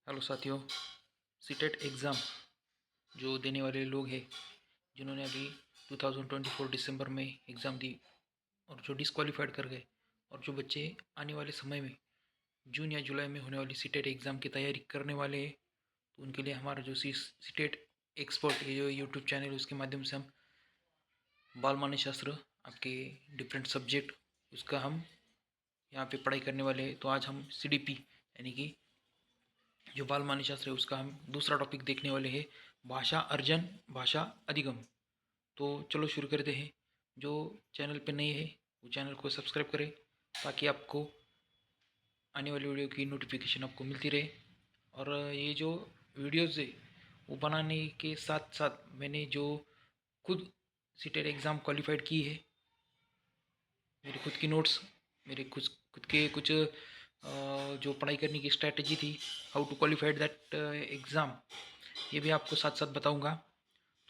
Hello साथियों। CTET exam जो देने वाले लोग हैं जिन्होंने अभी 2024 दिसंबर में एग्ज़ाम दी और जो डिसक्वालीफाइड कर गए, और जो बच्चे आने वाले समय में जून या जुलाई में होने वाली सीटेट एग्ज़ाम की तैयारी करने वाले हैं, तो उनके लिए हमारा जो सीटेट एक्सपर्ट ये जो यूट्यूब चैनल है उसके माध्यम से हम बाल मान्य शास्त्र आपके डिफरेंट सब्जेक्ट उसका हम यहाँ पे पढ़ाई करने वाले हैं। तो आज हम सीडीपी यानी कि जो बाल मान्य शास्त्र है उसका हम दूसरा टॉपिक देखने वाले हैं, भाषा अर्जन भाषा अधिगम। तो चलो शुरू करते हैं। जो चैनल पे नए हैं वो चैनल को सब्सक्राइब करें ताकि आपको आने वाली वीडियो की नोटिफिकेशन आपको मिलती रहे। और ये जो वीडियोज़ है वो बनाने के साथ साथ मैंने जो खुद सीटेट एग्ज़ाम क्वालिफाइड की है, मेरी खुद की नोट्स, मेरे खुद के कुछ जो पढ़ाई करने की स्ट्रैटेजी थी, how to qualified that exam, ये भी आपको साथ साथ बताऊंगा।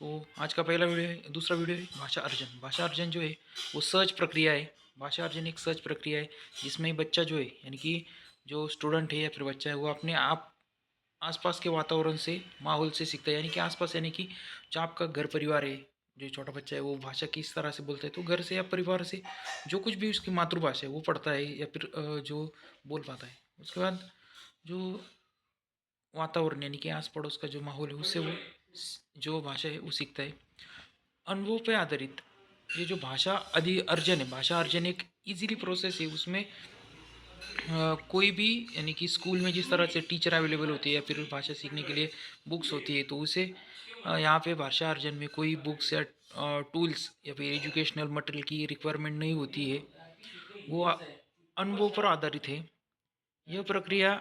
तो आज का पहला वीडियो है, दूसरा वीडियो है भाषा अर्जन। भाषा अर्जन जो है वो सर्च प्रक्रिया है। भाषा अर्जन एक सर्च प्रक्रिया है जिसमें बच्चा जो है यानी कि जो स्टूडेंट है या फिर बच्चा है वो अपने आप आसपास के वातावरण से, माहौल से सीखता है। यानी कि आसपास यानी कि जो आपका घर परिवार है, जो छोटा बच्चा है वो भाषा किस तरह से बोलता है, तो घर से या परिवार से जो कुछ भी उसकी मातृभाषा है वो पढ़ता है या फिर जो बोल पाता है। उसके बाद जो वातावरण यानी कि आस पड़ोस का जो माहौल है उससे वो जो भाषा है वो सीखता है। अनुभव पे आधारित ये जो भाषा अधि अर्जन है, भाषा अर्जन एक इजीली प्रोसेस है। उसमें कोई भी यानी कि स्कूल में जिस तरह से टीचर अवेलेबल होती है या फिर भाषा सीखने के लिए बुक्स होती है, तो उसे यहाँ पे भाषा अर्जन में कोई बुक्स या टूल्स या फिर एजुकेशनल मटेरियल की रिक्वायरमेंट नहीं होती है। वो अनुभव पर आधारित है। यह प्रक्रिया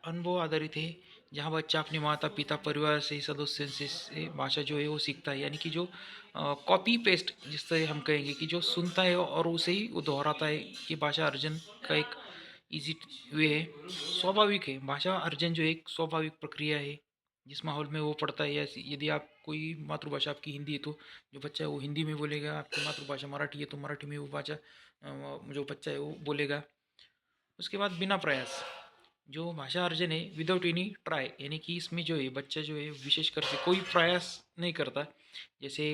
अनुभव आधारित है जहाँ बच्चा अपने माता पिता परिवार से सदस्य से भाषा जो है वो सीखता है। यानी कि जो कॉपी पेस्ट जिससे हम कहेंगे कि जो सुनता है और उसे ही वो दोहराता है, ये भाषा अर्जन का एक इजी वे है। स्वाभाविक है, भाषा अर्जन जो एक स्वाभाविक प्रक्रिया है जिस माहौल में वो पढ़ता है। या यदि आप कोई मातृभाषा आपकी हिंदी है तो जो बच्चा है वो हिंदी में बोलेगा, आपकी मातृभाषा मराठी है तो मराठी में वो भाषा जो बच्चा है वो बोलेगा। उसके बाद बिना प्रयास जो भाषा अर्जन है विदाउट एनी ट्राई, यानी कि इसमें जो है बच्चा जो है विशेषकर से कोई प्रयास नहीं करता। जैसे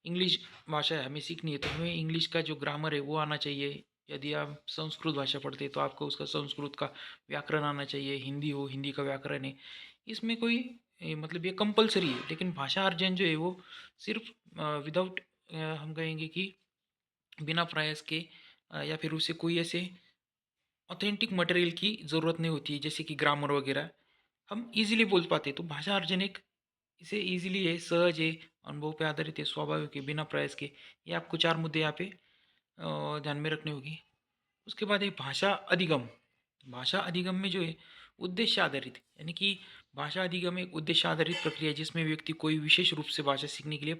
इंग्लिश भाषा है, हमें सीखनी है तो हमें इंग्लिश का जो ग्रामर है वो आना चाहिए। यदि आप संस्कृत भाषा पढ़ते हैं तो आपको उसका संस्कृत का व्याकरण आना चाहिए। हिंदी हो, हिंदी का व्याकरण है। इसमें कोई मतलब ये कंपलसरी है। लेकिन भाषा अर्जन जो है वो सिर्फ विदाउट हम कहेंगे कि बिना प्रयास के या फिर उसे कोई ऐसे ऑथेंटिक मटेरियल की ज़रूरत नहीं होती है जैसे कि ग्रामर वगैरह, हम इजीली बोल पाते हैं। तो भाषा अर्जन एक इसे इजीली है, सहज है, अनुभव पे आधारित है, स्वाभाविक है, बिना प्रयास के। ये आपको चार मुद्दे यहाँ पे ध्यान में रखने होगी। उसके बाद है भाषा अधिगम। भाषा अधिगम में जो है उद्देश्य आधारित, यानी कि भाषा अधिगम एक उद्देश्य आधारित प्रक्रिया है जिसमें व्यक्ति कोई विशेष रूप से भाषा सीखने के लिए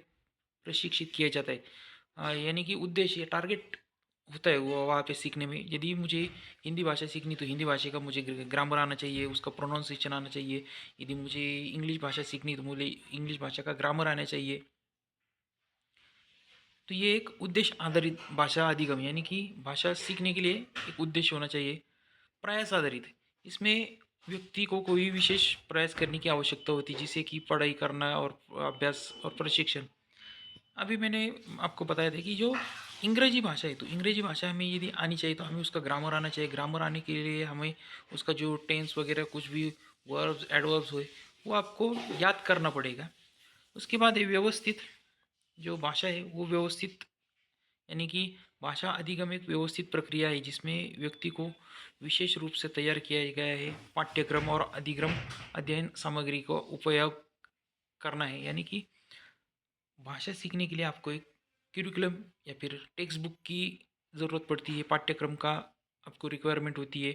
प्रशिक्षित किया जाता है। यानी कि उद्देश्य टारगेट होता है वो वहाँ पे सीखने में। यदि मुझे हिंदी भाषा सीखनी तो हिंदी भाषा का मुझे ग्रामर आना चाहिए, उसका प्रोनाउंसिएशन आना चाहिए। यदि मुझे इंग्लिश भाषा सीखनी तो मुझे इंग्लिश भाषा का ग्रामर आना चाहिए। तो ये एक उद्देश्य आधारित भाषा अधिगम, यानी कि भाषा सीखने के लिए एक उद्देश्य होना चाहिए। प्रयास आधारित, इसमें व्यक्ति को कोई विशेष प्रयास करने की आवश्यकता होती है जिसे कि पढ़ाई करना और अभ्यास और प्रशिक्षण। अभी मैंने आपको बताया था कि जो अंग्रेजी भाषा है तो अंग्रेजी भाषा हमें यदि आनी चाहिए तो हमें उसका ग्रामर आना चाहिए। ग्रामर आने के लिए हमें उसका जो टेंस वगैरह कुछ भी वर्ब्स एडवर्ब्स हुए वो आपको याद करना पड़ेगा। उसके बाद ये व्यवस्थित जो भाषा है वो व्यवस्थित, यानी कि भाषा अधिगम एक व्यवस्थित प्रक्रिया है जिसमें व्यक्ति को विशेष रूप से तैयार किया गया है। पाठ्यक्रम और अधिगम अध्ययन सामग्री का उपयोग करना है। यानी कि भाषा सीखने के लिए आपको एक करिकुलम या फिर टेक्स्ट बुक की ज़रूरत पड़ती है, पाठ्यक्रम का आपको रिक्वायरमेंट होती है।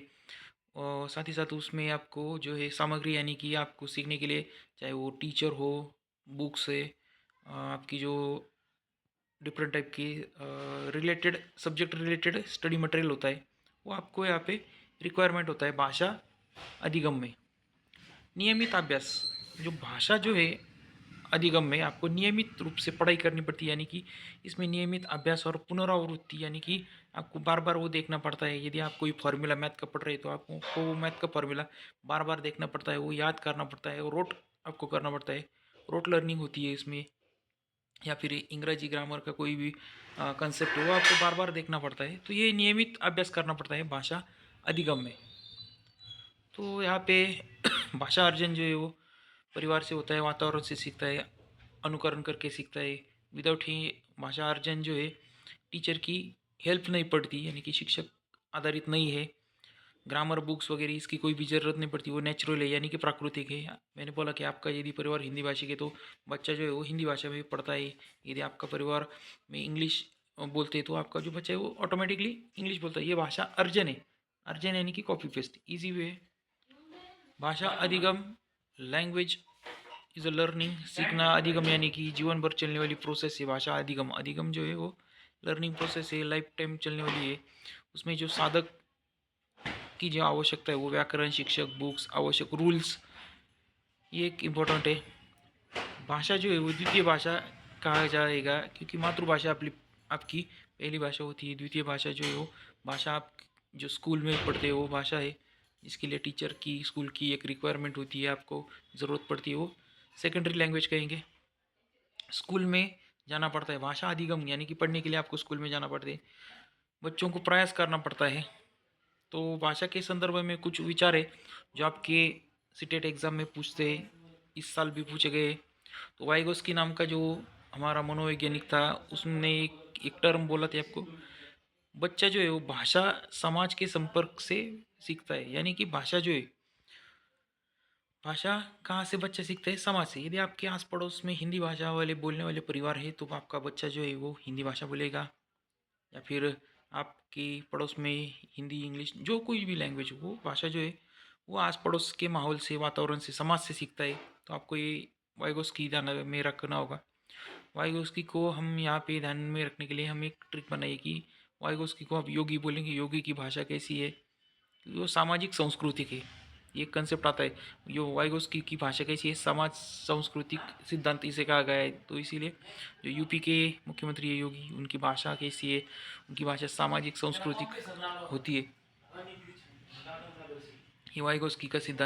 और साथ ही साथ उसमें आपको जो है सामग्री, यानी कि आपको सीखने के लिए चाहे वो टीचर हो, बुक्स है, आपकी जो डिफरेंट टाइप की related subject related study material होता है वो आपको यहाँ पे रिक्वायरमेंट होता है भाषा अधिगम में। नियमित अभ्यास, जो भाषा जो है अधिगम में आपको नियमित रूप से पढ़ाई करनी पड़ती है। यानी कि इसमें नियमित अभ्यास और पुनरावृत्ति, यानी कि आपको बार बार वो देखना पड़ता है। यदि आप कोई फार्मूला मैथ का पढ़ रहे हैं तो आपको वो मैथ का फार्मूला बार बार देखना पड़ता है, वो याद करना पड़ता है, और रोट आपको करना पड़ता है। रोट लर्निंग होती है इसमें। या फिर इंग्रजी ग्रामर का कोई भी कंसेप्ट हो वो आपको बार बार देखना पड़ता है। तो ये नियमित अभ्यास करना पड़ता है भाषा अधिगम में। तो यहाँ पे भाषा अर्जन जो है वो परिवार से होता है, वातावरण से सीखता है, अनुकरण करके सीखता है। विदाउट ही भाषा अर्जन जो है टीचर की हेल्प नहीं पड़ती, यानी कि शिक्षक आधारित नहीं है। ग्रामर बुक्स वगैरह इसकी कोई भी ज़रूरत नहीं पड़ती, वो नेचुरल है यानी कि प्राकृतिक है। मैंने बोला कि आपका यदि परिवार हिंदी भाषी है तो बच्चा जो है वो हिंदी भाषा में पढ़ता है। यदि आपका परिवार में इंग्लिश बोलते हैं तो आपका जो बच्चा है वो ऑटोमेटिकली इंग्लिश बोलता है। ये भाषा अर्जन है। अर्जन यानी कि कॉपी पेस्ट, ईजी वे है। भाषा अधिगम, लैंग्वेज इज अ लर्निंग, सीखना। अधिगम यानी कि जीवन भर चलने वाली प्रोसेस है। भाषा अधिगम, अधिगम जो है वो लर्निंग प्रोसेस है, लाइफ टाइम चलने वाली है। उसमें जो साधक की जो आवश्यकता है वो व्याकरण, शिक्षक, बुक्स, आवश्यक रूल्स, ये एक इम्पोर्टेंट है। भाषा जो है वो द्वितीय भाषा कहा जाएगा, क्योंकि मातृभाषा आपकी पहली भाषा होती है। द्वितीय भाषा जो है वो भाषा आप जो स्कूल में पढ़ते हो वो भाषा है, जिसके लिए टीचर की, स्कूल की एक रिक्वायरमेंट होती है, आपको ज़रूरत पड़ती है, वो सेकेंडरी लैंग्वेज कहेंगे। स्कूल में जाना पड़ता है। भाषा अधिगम यानी कि पढ़ने के लिए आपको स्कूल में जाना पड़ता है, बच्चों को प्रयास करना पड़ता है। तो भाषा के संदर्भ में कुछ विचार है जो आपके सीटेट एग्ज़ाम में पूछते हैं, इस साल भी पूछे गए। तो वाइगोस्की नाम का जो हमारा मनोवैज्ञानिक था, उसने एक टर्म बोला था आपको। बच्चा जो है वो भाषा समाज के संपर्क से सीखता है, यानी कि भाषा जो है, भाषा कहाँ से बच्चा सीखता है? समाज से। यदि आपके आस पड़ोस में हिंदी भाषा वाले बोलने वाले परिवार है तो आपका बच्चा जो है वो हिंदी भाषा बोलेगा। या फिर आपके पड़ोस में हिंदी, इंग्लिश, जो कोई भी लैंग्वेज हो, वो भाषा जो है वो आस पड़ोस के माहौल से, वातावरण से, समाज से सीखता है। तो आपको ये वाइगोस्की ध्यान में रखना होगा। वाइगोस्की को हम यहाँ पे ध्यान में रखने के लिए हम एक ट्रिक बनाइए कि वाइगोस्की को आप योगी बोलेंगे। योगी की भाषा कैसी है? वो सामाजिक सांस्कृतिक है। ये कंसेप्ट आता है, यो वाइगोस्की की भाषा कैसी है, समाज सांस्कृतिक सिद्धांत इसे कहा गया है। तो इसीलिए जो यूपी के मुख्यमंत्री है योगी, उनकी भाषा कैसी है? उनकी भाषा सामाजिक सांस्कृतिक होती है। ये वाइगोस्की का सिद्धांत